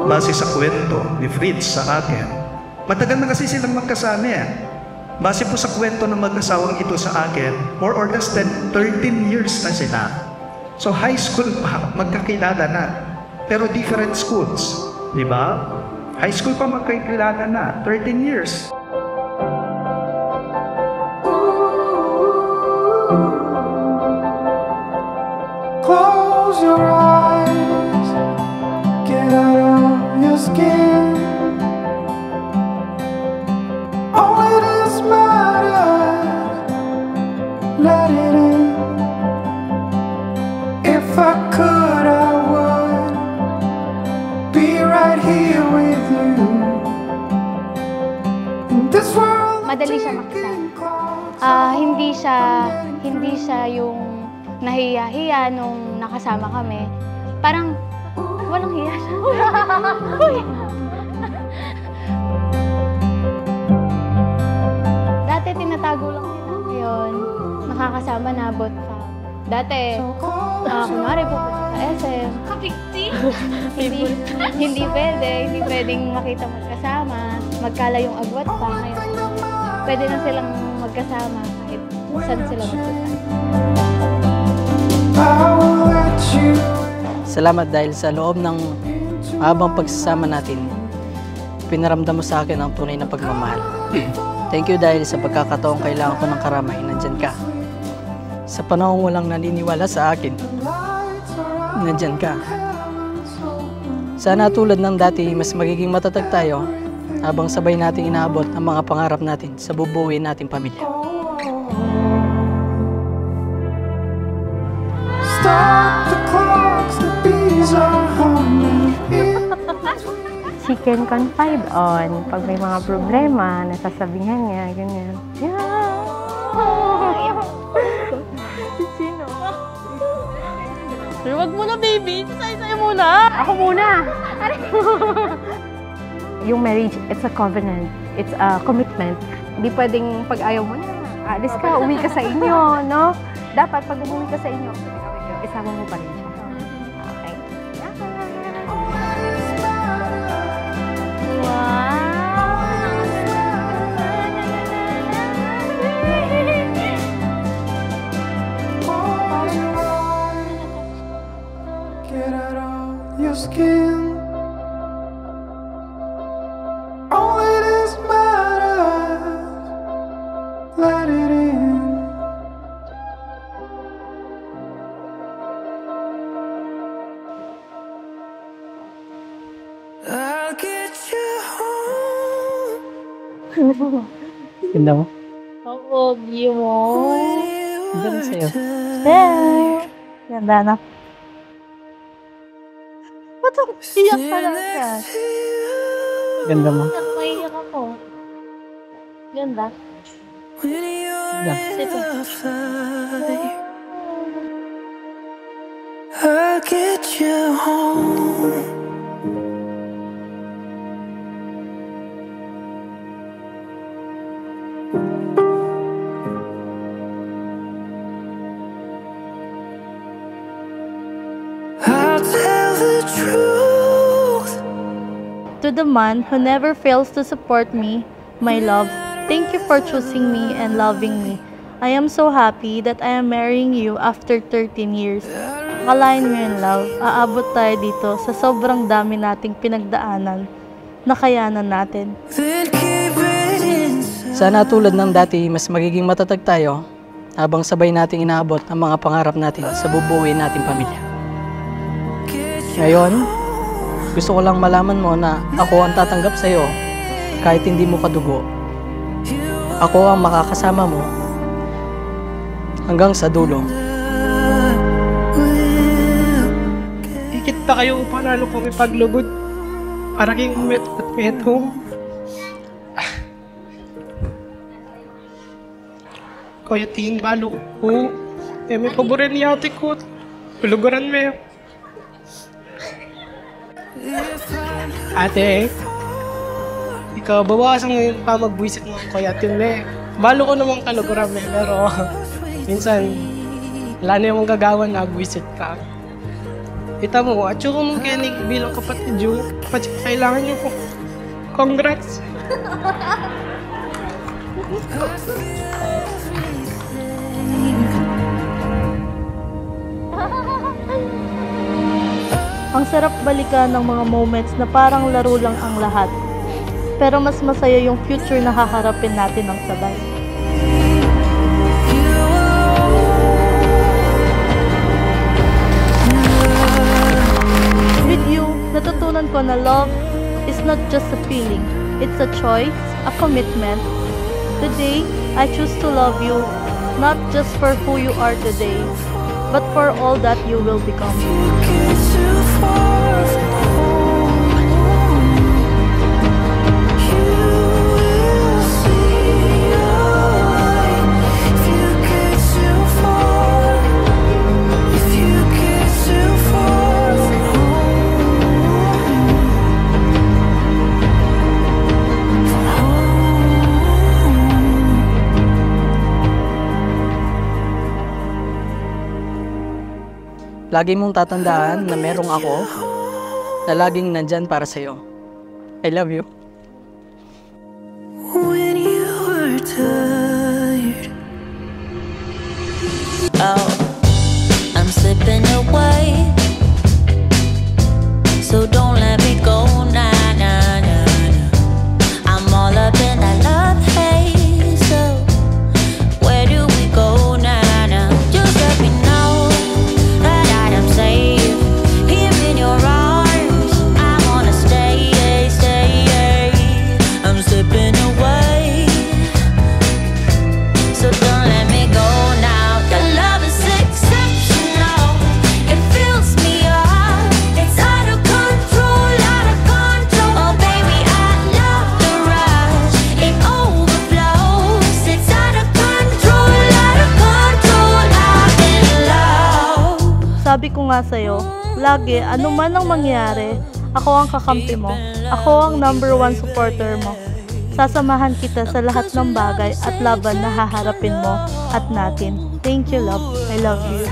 base sa kwento ni Fritz sa akin, matagal na kasi silang magkasama eh. Base po sa kwento ng mag-asawang ito sa akin, more or less than 13 years na sila. So high school pa, magkakilala na. Pero different schools, di ba? High school pa magkakilala na, 13 years. Close your eyes, get out of your skin. Only this matters, let it in. If I could, I would be right here with you. In this world, madali siya makasama. Hindi siya yung nahiya-hiya nung nakasama kami. Parang walang hiya siya. Dati tinatago lang nila. Ngayon, nakakasama na abot pa. Dati, kunwari pupunta sa SM. Kapigti? Hindi pwedeng makita magkasama. Magkala yung agwat pa. Ngayon, pwede na silang magkasama kahit saan sila magpunta. Salamat dahil sa loob ng mahabang pagsasama natin, pinaramdam mo sa akin ang tunay na pagmamahal. Thank you dahil sa pagkakataong kailangan ko ng karamay, nandyan ka. Sa panahong walang naniniwala sa akin, nandyan ka. Sana tulad ng dati, mas magiging matatag tayo habang sabay nating inaabot ang mga pangarap natin sa bubuuin nating pamilya. stop the clocks, the bees are humming. She can confide on pag may mga problema, nasasabihan niya, ganyan. Sino? Huwag mo na, baby. Say-say muna. Ako muna! Yung marriage, it's a covenant. It's a commitment. Hindi pwedeng pag ayaw mo na, alis ka, uwi ka sa inyo, no? Dapat pag umuwi ka sa inyo, isama mo pa rin siya. Okay? Get out of your skin. Only this matters. Let it in. I'll get you home. Ganda mo? Oo, view mo. Ganda rin sa'yo. There. Ganda na. Ba't iyak pa lang siya? Ganda mo. Maiyak ako. Ganda. Ganda. Sige. I'll get you home. I'll tell the truth. To the man who never fails to support me, my love, thank you for choosing me and loving me. I am so happy that I am marrying you after 13 years. Akalain mo yun, love, aabot tayo dito sa sobrang dami nating pinagdaanan. Nakayanan natin. Then keep it inside. Sana tulad ng dati, mas magiging matatag tayo habang sabay nating inaabot ang mga pangarap natin sa bubuuin nating pamilya. Ngayon, gusto ko lang malaman mo na ako ang tatanggap sa'yo kahit hindi mo kadugo. Ako ang makakasama mo hanggang sa dulo. Ikit pa kayo panalo kong ipaglugod para kayong umet at metong. Kaya tingin balo ko. May paborin ni ate ko. Puluguran mo. Ate, ikaw bawasan mo yung pamagbuisit mo kaya tine. Balo ko namang kaluguran pero minsan wala na yung gagawa na agbuisit ka. Kita mo, at sure mong Kenny bilang kapatid nyo, kapatid kailangan nyo po. Congrats! Ang sarap balikan ng mga moments na parang laro lang ang lahat. Pero mas masaya yung future na haharapin natin ng sabay. With you, natutunan ko na love is not just a feeling. It's a choice, a commitment. Today, I choose to love you, not just for who you are today, but for all that you will become. Lagi mong tatandaan na merong ako na laging nandyan para sa'yo. I love you. When you were tired, Oh, I'm slipping away. So don't let me go, nah, nah, nah, nah. I'm all up in that love haze. So where do we go, nah, nah? Just let me know that I am safe here in your arms. I wanna stay, stay. I'm slipping away. So don't let me go now. The love is exceptional. It fills me up. It's out of control, out of control. Oh baby, I love the rush. It overflows. It's out of control, out of control. I'm in love. Sabi ko nga sa'yo, lagi, ano man ang mangyari, ako ang kakampi mo. Ako ang #1 supporter mo. Sasamahan kita sa lahat ng bagay at laban na haharapin mo at natin. Thank you, love. I love you.